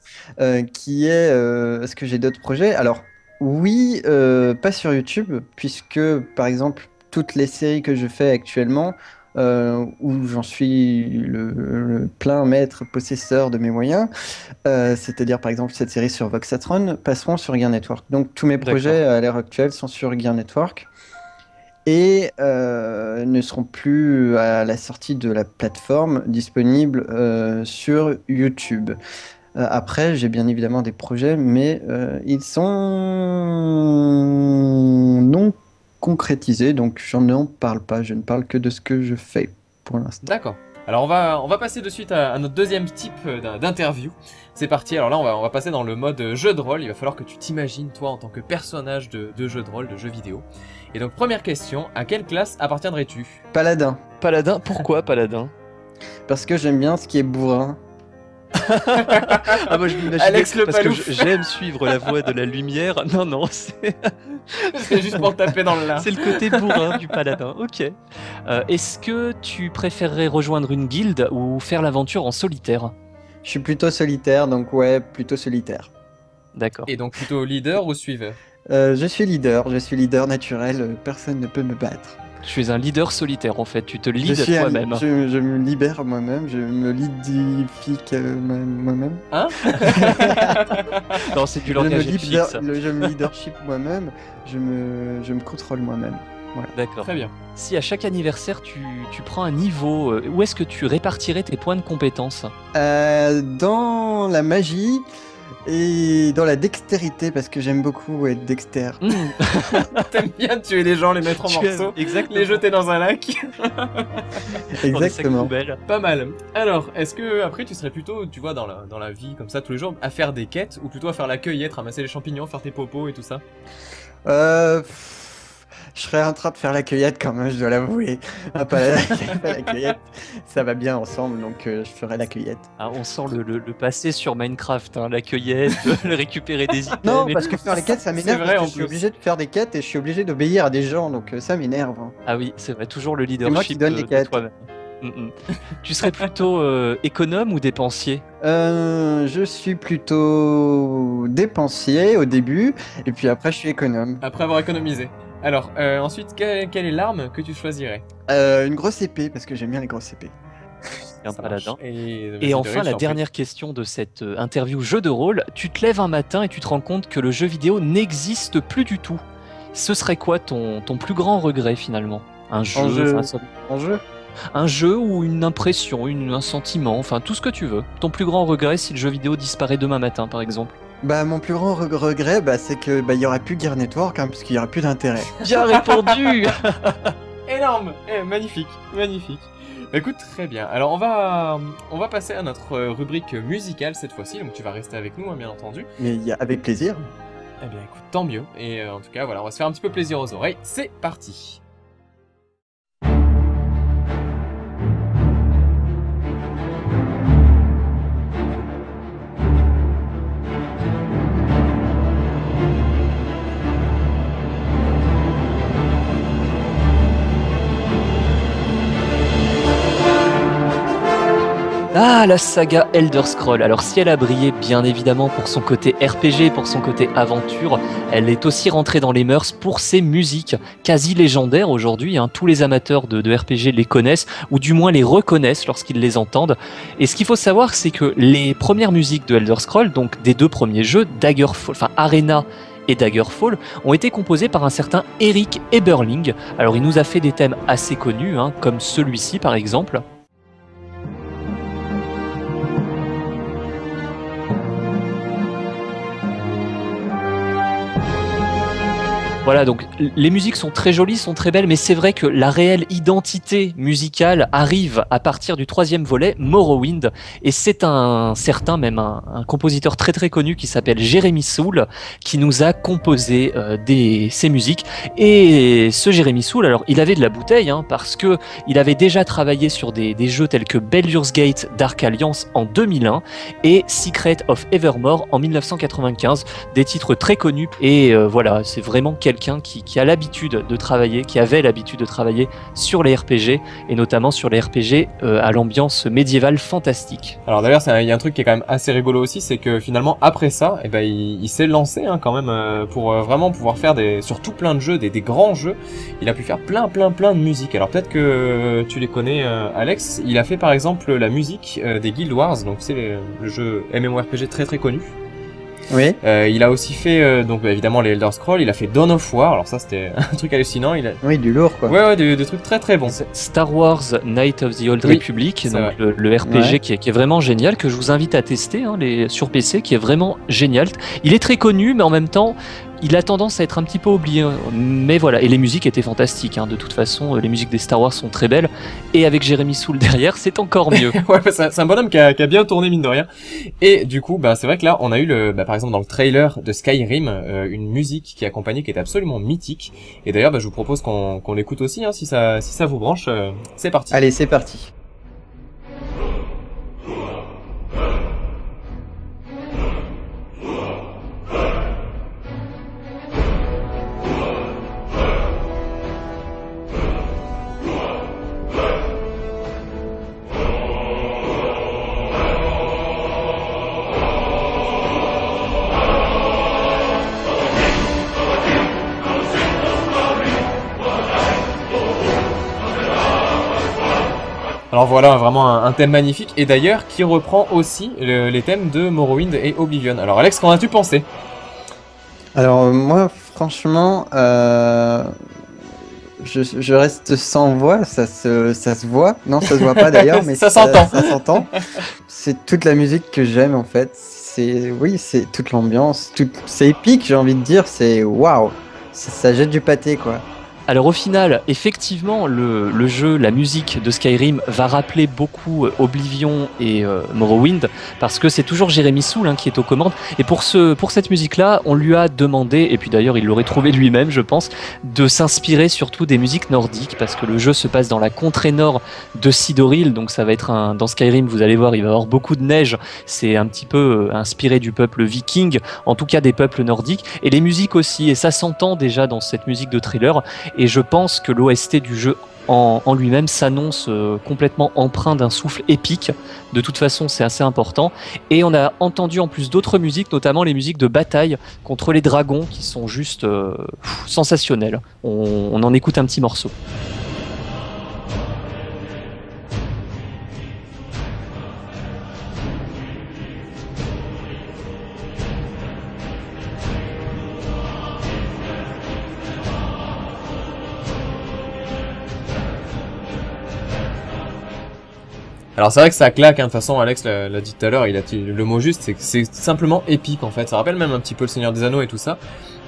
qui est est-ce que j'ai d'autres projets? Alors, oui, pas sur YouTube, puisque par exemple, toutes les séries que je fais actuellement, où j'en suis le plein maître possesseur de mes moyens, c'est-à-dire par exemple cette série sur Voxatron, passeront sur Gear Network. Donc tous mes projets à l'heure actuelle sont sur Gear Network et ne seront plus à la sortie de la plateforme disponibles sur YouTube. Après, j'ai bien évidemment des projets, mais ils sont non concrétisés, donc j'en n'en parle pas. Je ne parle que de ce que je fais pour l'instant. D'accord. Alors on va passer de suite à notre deuxième type d'interview. C'est parti, alors là on va passer dans le mode jeu de rôle. Il va falloir que tu t'imagines toi en tant que personnage de jeu de rôle, de jeu vidéo. Et donc première question, à quelle classe appartiendrais-tu? Paladin. Paladin, pourquoi Paladin? Parce que j'aime bien ce qui est bourrin. Ah, moi je m'imaginais Alex le parce que Palouf. j'aime suivre la voie de la lumière. Non, non, C'est juste pour taper dans le lard. c'est le côté bourrin du paladin. Ok. Est-ce que tu préférerais rejoindre une guilde ou faire l'aventure en solitaire? Je suis plutôt solitaire, donc ouais, plutôt solitaire. D'accord. Et donc plutôt leader ou suiveur? Je suis leader naturel, personne ne peut me battre. Tu es un leader solitaire en fait, tu te Je leads suis toi-même. je me libère moi-même, je me lidifie moi-même. Hein? Non, c'est du Je me, langage épique, ça. je me leadership moi-même, je me contrôle moi-même. Voilà. D'accord. Très bien. Si à chaque anniversaire tu prends un niveau, où est-ce que tu répartirais tes points de compétence? Dans la magie et dans la dextérité, parce que j'aime beaucoup être dextère. T'aimes bien tuer les gens, les mettre en morceaux, Exactement. les jeter dans un lac. Dans des sacs Exactement. poubelles. Pas mal. Alors, est-ce que après tu serais plutôt, tu vois, dans la vie comme ça tous les jours, à faire des quêtes ou plutôt à faire la cueillette, ramasser les champignons, faire tes popos et tout ça? Je serais en train de faire la cueillette quand même, je dois l'avouer. Ah, pas la cueillette, ça va bien ensemble, donc je ferai la cueillette. Ah, on sent le passé sur Minecraft, hein, la cueillette, récupérer des items. Non, et parce tout. que faire les quêtes, ça m'énerve, C'est vrai, parce en que je suis plus. obligé de faire des quêtes et je suis obligé d'obéir à des gens, donc ça m'énerve. Hein. Ah oui, c'est vrai, toujours le moi qui leadership donne les de quêtes. toi-même. Tu serais plutôt économe ou dépensier? Je suis plutôt dépensier au début, et puis après je suis économe. Après avoir économisé. Alors, ensuite, quelle est l'arme que tu choisirais? Une grosse épée, parce que j'aime bien les grosses épées. Un Ça paladin. marche. Et Et enfin, la dernière question de cette interview jeu de rôle, tu te lèves un matin et tu te rends compte que le jeu vidéo n'existe plus du tout. Ce serait quoi ton plus grand regret finalement? Un jeu, En jeu. un jeu ou une impression, un sentiment, enfin tout ce que tu veux. Ton plus grand regret si le jeu vidéo disparaît demain matin par exemple. Bah, mon plus grand regret, c'est que il y aurait plus Gear Network, hein, puisqu'il y aurait plus d'intérêt. Bien répondu. Énorme. Magnifique, magnifique. Écoute, très bien. Alors, on va passer à notre rubrique musicale cette fois-ci. Donc, tu vas rester avec nous, hein, bien entendu. Mais avec plaisir. Eh bien, écoute, tant mieux. Et en tout cas, voilà, on va se faire un petit peu plaisir aux oreilles. C'est parti. Ah, la saga Elder Scrolls. Alors si elle a brillé bien évidemment pour son côté RPG, pour son côté aventure, elle est aussi rentrée dans les mœurs pour ses musiques quasi légendaires aujourd'hui. Hein. Tous les amateurs de RPG les connaissent, ou du moins les reconnaissent lorsqu'ils les entendent. Et ce qu'il faut savoir, c'est que les premières musiques de Elder Scrolls, donc des 2 premiers jeux, Daggerfall, enfin Arena et Daggerfall, ont été composés par un certain Eric Eberling. Alors il nous a fait des thèmes assez connus, hein, comme celui-ci par exemple. Voilà, donc les musiques sont très jolies, sont très belles, mais c'est vrai que la réelle identité musicale arrive à partir du 3e volet, Morrowind, et c'est un certain, même un compositeur très très connu qui s'appelle Jeremy Soule, qui nous a composé ces musiques. Et ce Jeremy Soule, alors il avait de la bouteille, hein, parce que il avait déjà travaillé sur des jeux tels que Baldur's Gate Dark Alliance en 2001 et Secret of Evermore en 1995, des titres très connus. Et voilà, c'est vraiment quelqu'un qui a l'habitude de travailler, qui avait l'habitude de travailler sur les RPG, et notamment sur les RPG à l'ambiance médiévale fantastique. Alors d'ailleurs, il y a un truc qui est quand même assez rigolo aussi, c'est que finalement, après ça, eh ben, il s'est lancé hein, quand même pour vraiment pouvoir faire sur tout plein de jeux, des grands jeux. Il a pu faire plein de musique. Alors peut-être que tu les connais, Alex. Il a fait par exemple la musique des Guild Wars, donc c'est le jeu MMORPG très connu. Oui. Il a aussi fait donc évidemment les Elder Scrolls, il a fait Dawn of War, alors ça c'était un truc hallucinant. Oui, du lourd quoi. Ouais, des trucs très bons. Star Wars Knight of the Old Republic, donc le RPG qui est vraiment génial, que je vous invite à tester hein, sur PC, qui est vraiment génial. Il est très connu, mais en même temps, il a tendance à être un petit peu oublié, mais voilà. Et les musiques étaient fantastiques, hein. De toute façon, les musiques des Star Wars sont très belles, et avec Jeremy Soule derrière, c'est encore mieux. Ouais, c'est un bonhomme qui a bien tourné mine de rien. Et du coup, c'est vrai que là, on a eu par exemple dans le trailer de Skyrim, une musique qui accompagnait, qui est absolument mythique. Et d'ailleurs, je vous propose qu'on l'écoute aussi, hein, si ça vous branche. C'est parti. Allez, c'est parti. Alors voilà, vraiment un thème magnifique, et d'ailleurs qui reprend aussi les thèmes de Morrowind et Oblivion. Alors Alex, qu'en as-tu pensé? Alors moi, franchement, je reste sans voix, ça se voit. Non, ça se voit pas d'ailleurs, mais ça s'entend. Ça s'entend. C'est toute la musique que j'aime en fait. C'est toute l'ambiance, c'est épique, j'ai envie de dire. C'est waouh, ça jette du pâté quoi. Alors au final, effectivement, le jeu, la musique de Skyrim va rappeler beaucoup Oblivion et Morrowind, parce que c'est toujours Jeremy Soule hein, qui est aux commandes. Et pour cette musique-là, on lui a demandé, et puis d'ailleurs il l'aurait trouvé lui-même, je pense, de s'inspirer surtout des musiques nordiques, parce que le jeu se passe dans la contrée nord de Sidoril, donc ça va être dans Skyrim, vous allez voir, il va y avoir beaucoup de neige. C'est un petit peu inspiré du peuple viking, en tout cas des peuples nordiques, et les musiques aussi, et ça s'entend déjà dans cette musique de thriller. Et je pense que l'OST du jeu en lui-même s'annonce complètement empreint d'un souffle épique. De toute façon, c'est assez important. Et on a entendu en plus d'autres musiques, notamment les musiques de bataille contre les dragons, qui sont juste sensationnelles. On en écoute un petit morceau. Alors c'est vrai que ça claque, hein. De toute façon Alex l'a dit tout à l'heure, il a dit le mot juste, c'est que c'est simplement épique en fait, ça rappelle même un petit peu le Seigneur des Anneaux et tout ça.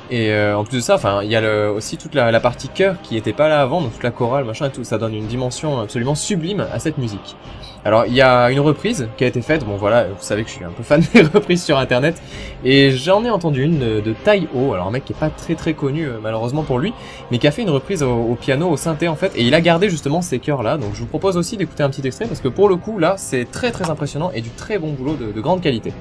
Et en plus de ça, enfin, il y a aussi toute la partie chœur qui était pas là avant, donc toute la chorale, machin et tout, ça donne une dimension absolument sublime à cette musique. Alors il y a une reprise qui a été faite, bon voilà, vous savez que je suis un peu fan des reprises sur internet, et j'en ai entendu une de Tai-O, alors un mec qui est pas très connu malheureusement pour lui, mais qui a fait une reprise au piano, au synthé en fait, et il a gardé justement ces chœurs là, donc je vous propose aussi d'écouter un petit extrait, parce que pour le coup là, c'est très impressionnant et du très bon boulot de grande qualité.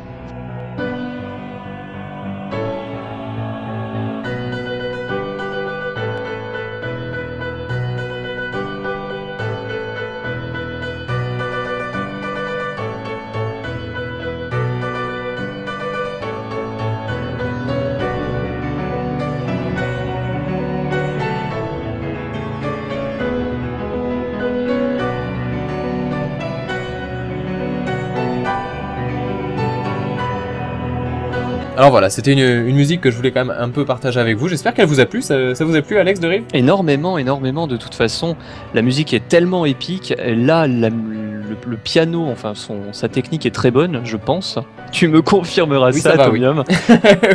Alors voilà, c'était une musique que je voulais quand même un peu partager avec vous. J'espère qu'elle vous a plu. Ça vous a plu, Alex de Rive? Énormément, énormément. De toute façon, la musique est tellement épique. Là, le piano, enfin sa technique est très bonne, je pense. Tu me confirmeras Oui, ça, ça va, oui. Tomium.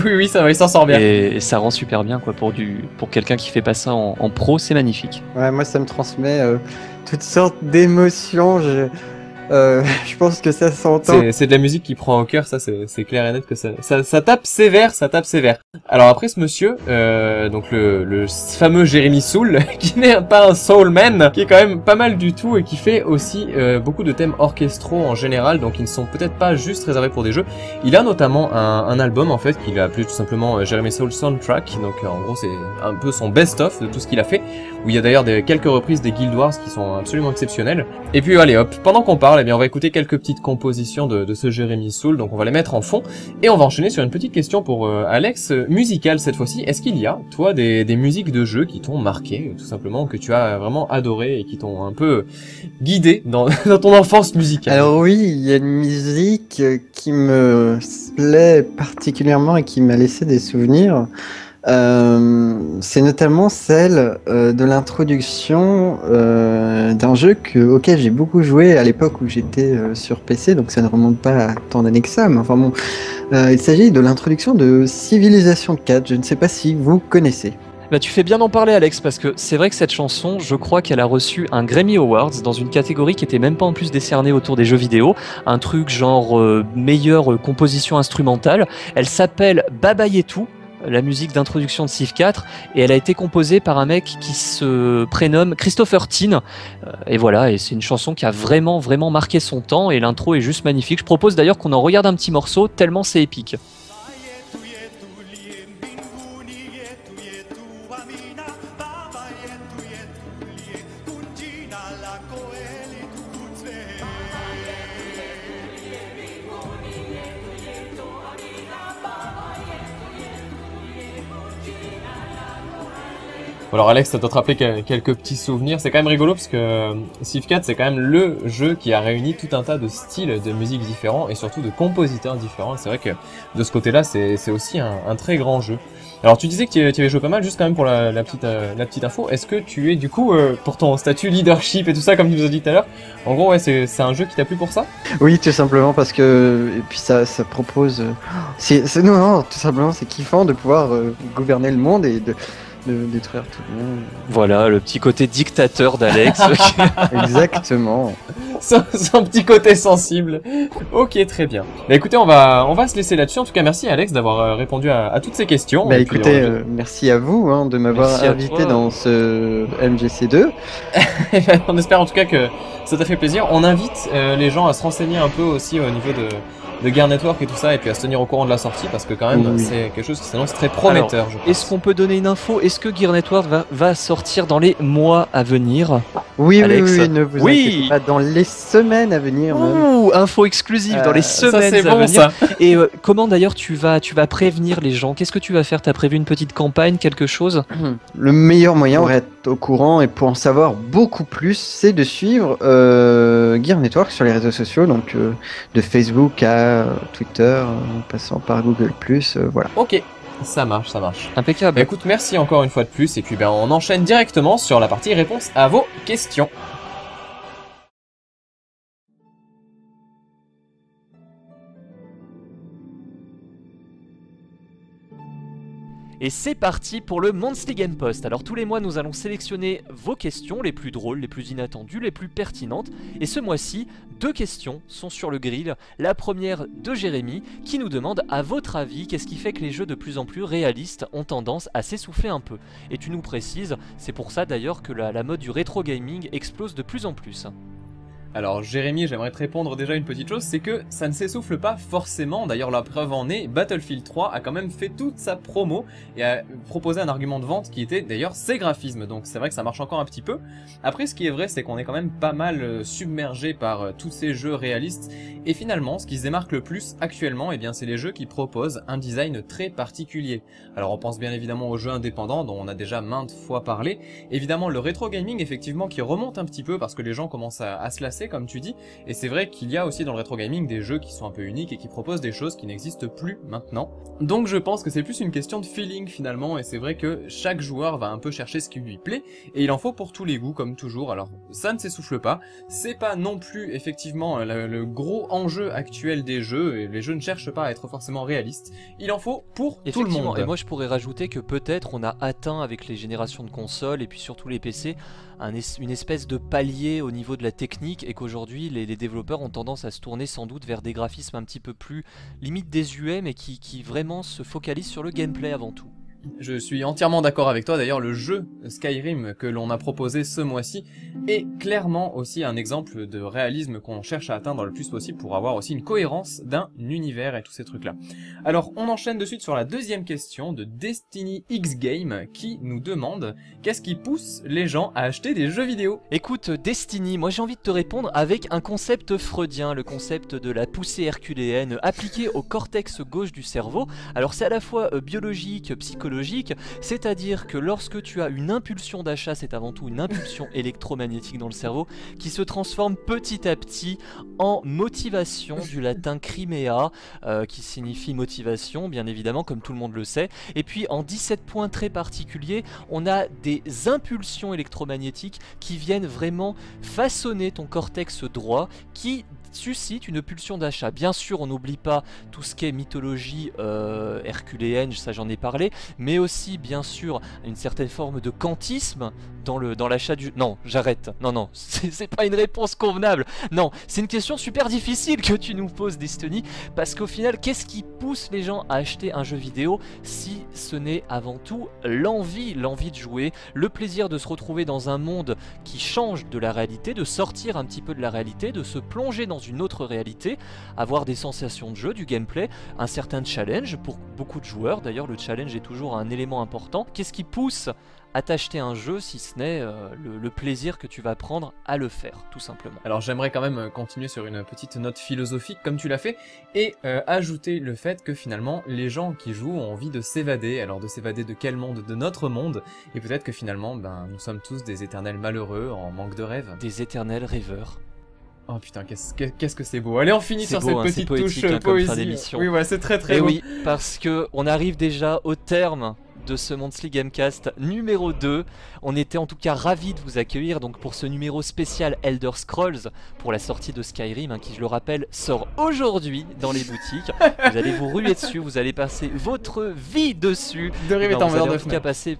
Oui, ça va, il s'en sort bien. Et ça rend super bien, quoi, pour quelqu'un qui fait pas ça en pro, c'est magnifique. Ouais, moi, ça me transmet toutes sortes d'émotions. Je pense que ça s'entend. C'est de la musique qui prend au cœur, ça c'est clair et net que ça tape sévère, ça tape sévère. Alors après ce monsieur, donc le fameux Jérémy Soul, qui n'est pas un soulman, qui est quand même pas mal du tout et qui fait aussi beaucoup de thèmes orchestraux en général, donc ils ne sont peut-être pas juste réservés pour des jeux. Il a notamment un album en fait qu'il a appelé tout simplement Jérémy Soul Soundtrack, donc en gros c'est un peu son best-of de tout ce qu'il a fait, où il y a d'ailleurs quelques reprises des Guild Wars qui sont absolument exceptionnelles. Et puis allez hop, pendant qu'on parle, eh bien on va écouter quelques petites compositions de ce Jérémy Soul, donc on va les mettre en fond, et on va enchaîner sur une petite question pour Alex, musicale cette fois-ci. Est-ce qu'il y a, toi, des musiques de jeux qui t'ont marqué, tout simplement, que tu as vraiment adoré et qui t'ont un peu guidé dans ton enfance musicale? Alors oui, il y a une musique qui me plaît particulièrement et qui m'a laissé des souvenirs. C'est notamment celle de l'introduction d'un jeu auquel j'ai beaucoup joué à l'époque où j'étais sur PC, donc ça ne remonte pas à tant d'années que ça, mais enfin bon, il s'agit de l'introduction de Civilization 4, je ne sais pas si vous connaissez. Bah, tu fais bien d'en parler, Alex, parce que c'est vrai que cette chanson, je crois qu'elle a reçu un Grammy Awards dans une catégorie qui était même pas en plus décernée autour des jeux vidéo, un truc genre meilleure composition instrumentale. Elle s'appelle Baba Yetu, la musique d'introduction de Civ 4, et elle a été composée par un mec qui se prénomme Christopher Tin, et voilà, et c'est une chanson qui a vraiment vraiment marqué son temps, et l'intro est juste magnifique. Je propose d'ailleurs qu'on en regarde un petit morceau, tellement c'est épique. Alors Alex, ça doit te rappeler quelques petits souvenirs. C'est quand même rigolo parce que Civ 4, c'est quand même le jeu qui a réuni tout un tas de styles de musique différents et surtout de compositeurs différents. C'est vrai que de ce côté-là, c'est aussi un très grand jeu. Alors tu disais que tu avais joué pas mal, juste quand même pour la petite info. Est-ce que tu es du coup, pour ton statut leadership et tout ça, comme tu nous as dit tout à l'heure, en gros ouais, c'est un jeu qui t'a plu pour ça? Oui, tout simplement parce que et puis ça propose, non, tout simplement c'est kiffant de pouvoir gouverner le monde et de détruire tout le monde. Voilà, le petit côté dictateur d'Alex. Exactement. Son petit côté sensible. Ok, très bien. Bah écoutez, on va se laisser là-dessus. En tout cas, merci Alex d'avoir répondu à toutes ces questions. Bah écoutez, merci à vous de m'avoir invité dans ce MGC2. On espère en tout cas que ça t'a fait plaisir. On invite les gens à se renseigner un peu aussi au niveau de Gear Network et tout ça, et puis à se tenir au courant de la sortie, parce que quand même c'est quelque chose qui s'annonce très prometteur. Alors, est-ce qu'on peut donner une info? Est-ce que Gear Network va sortir dans les mois à venir? Oui, ne vous inquiétez pas, dans les semaines à venir. Ouh, info exclusive dans les semaines ça, à venir. Ça. Et comment d'ailleurs tu vas prévenir les gens? Qu'est-ce que tu vas faire? T'as prévu une petite campagne, quelque chose? Le meilleur moyen pour être au courant et pour en savoir beaucoup plus, c'est de suivre Gear Network sur les réseaux sociaux, donc de Facebook à Twitter, en passant par Google+, voilà. Ok, ça marche. Impeccable. Bah, écoute, merci encore une fois de plus, et puis on enchaîne directement sur la partie réponse à vos questions. Et c'est parti pour le Monthly Game Post. Alors tous les mois nous allons sélectionner vos questions les plus drôles, les plus inattendues, les plus pertinentes. Et ce mois-ci, 2 questions sont sur le grill. La première de Jérémy qui nous demande, à votre avis, qu'est-ce qui fait que les jeux de plus en plus réalistes ont tendance à s'essouffler un peu? Et tu nous précises, c'est pour ça d'ailleurs que la mode du rétro gaming explose de plus en plus. Alors Jérémy, j'aimerais te répondre déjà une petite chose, c'est que ça ne s'essouffle pas forcément, d'ailleurs la preuve en est, Battlefield 3 a quand même fait toute sa promo et a proposé un argument de vente qui était d'ailleurs ses graphismes, donc c'est vrai que ça marche encore un petit peu. Après ce qui est vrai c'est qu'on est quand même pas mal submergé par tous ces jeux réalistes, et finalement ce qui se démarque le plus actuellement, eh bien c'est les jeux qui proposent un design très particulier. Alors on pense bien évidemment aux jeux indépendants dont on a déjà maintes fois parlé, évidemment le rétro gaming effectivement qui remonte un petit peu parce que les gens commencent à se lasser acheter comme tu dis, et c'est vrai qu'il y a aussi dans le rétro gaming des jeux qui sont un peu uniques et qui proposent des choses qui n'existent plus maintenant. Donc je pense que c'est plus une question de feeling finalement, et c'est vrai que chaque joueur va un peu chercher ce qui lui plaît, et il en faut pour tous les goûts comme toujours. Alors ça ne s'essouffle pas, c'est pas non plus effectivement le gros enjeu actuel des jeux, et les jeux ne cherchent pas à être forcément réalistes, il en faut pour tout le monde. Et moi je pourrais rajouter que peut-être on a atteint avec les générations de consoles et puis surtout les PC une espèce de palier au niveau de la technique, et qu'aujourd'hui les développeurs ont tendance à se tourner sans doute vers des graphismes un petit peu plus limite désuets, mais qui vraiment se focalisent sur le gameplay avant tout. Je suis entièrement d'accord avec toi, d'ailleurs le jeu Skyrim que l'on a proposé ce mois-ci est clairement aussi un exemple de réalisme qu'on cherche à atteindre le plus possible pour avoir aussi une cohérence d'un univers et tous ces trucs-là. Alors on enchaîne de suite sur la deuxième question de Destiny X Game qui nous demande qu'est-ce qui pousse les gens à acheter des jeux vidéo. Écoute Destiny, moi j'ai envie de te répondre avec un concept freudien, le concept de la poussée herculéenne appliquée au cortex gauche du cerveau. Alors c'est à la fois biologique, psychologique, c'est-à-dire que lorsque tu as une impulsion d'achat, c'est avant tout une impulsion électromagnétique dans le cerveau qui se transforme petit à petit en motivation, du latin crimea, qui signifie motivation, bien évidemment, comme tout le monde le sait. Et puis en 17 points très particuliers, on a des impulsions électromagnétiques qui viennent vraiment façonner ton cortex droit, qui suscite une pulsion d'achat. Bien sûr, on n'oublie pas tout ce qui est mythologie herculéenne, ça j'en ai parlé, mais aussi bien sûr une certaine forme de kantisme dans l'achat du... Non, j'arrête. Non, c'est pas une réponse convenable. Non, c'est une question super difficile que tu nous poses, Destiny, parce qu'au final, qu'est-ce qui pousse les gens à acheter un jeu vidéo si ce n'est avant tout l'envie de jouer, le plaisir de se retrouver dans un monde qui change de la réalité, de sortir un petit peu de la réalité, de se plonger dans une autre réalité, avoir des sensations de jeu, du gameplay, un certain challenge pour beaucoup de joueurs. D'ailleurs, le challenge est toujours un élément important. Qu'est-ce qui pousse à t'acheter un jeu si ce n'est le plaisir que tu vas prendre à le faire, tout simplement. Alors j'aimerais quand même continuer sur une petite note philosophique comme tu l'as fait, et ajouter le fait que finalement les gens qui jouent ont envie de s'évader. Alors de s'évader de quel monde? De notre monde, et peut-être que finalement nous sommes tous des éternels malheureux en manque de rêve. Des éternels rêveurs. Oh putain, qu'est-ce que c'est beau. Allez, on finit sur cette petite touche comme poésie. Fin d'émission. Oui, ouais, c'est très beau. Oui, parce que on arrive déjà au terme de ce Monthly Gamecast numéro 2. On était en tout cas ravis de vous accueillir donc pour ce numéro spécial Elder Scrolls, pour la sortie de Skyrim, qui je le rappelle sort aujourd'hui dans les boutiques. Vous allez vous ruer dessus, vous allez passer votre vie dessus. De Rive est un vendeur de en tout cas Fnac. passer...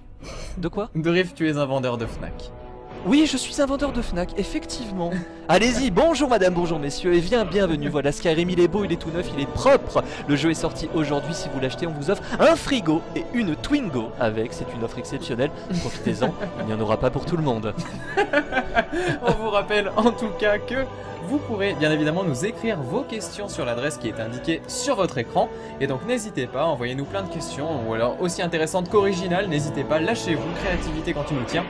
De quoi? De Rive, tu es un vendeur de Fnac. Oui, je suis un vendeur de Fnac, effectivement. Allez-y, bonjour madame, bonjour messieurs, et bienvenue. Voilà, Skyrim, il est beau, il est tout neuf, il est propre. Le jeu est sorti aujourd'hui, si vous l'achetez, on vous offre un frigo et une Twingo avec. C'est une offre exceptionnelle, profitez-en, il n'y en aura pas pour tout le monde. On vous rappelle en tout cas que vous pourrez bien évidemment nous écrire vos questions sur l'adresse qui est indiquée sur votre écran. Et donc n'hésitez pas, envoyez-nous plein de questions, ou alors aussi intéressantes qu'originales, n'hésitez pas, lâchez-vous, créativité quand il nous tient.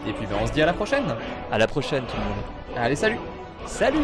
Et puis on se dit à la prochaine. À la prochaine tout le monde. Allez, salut. Salut.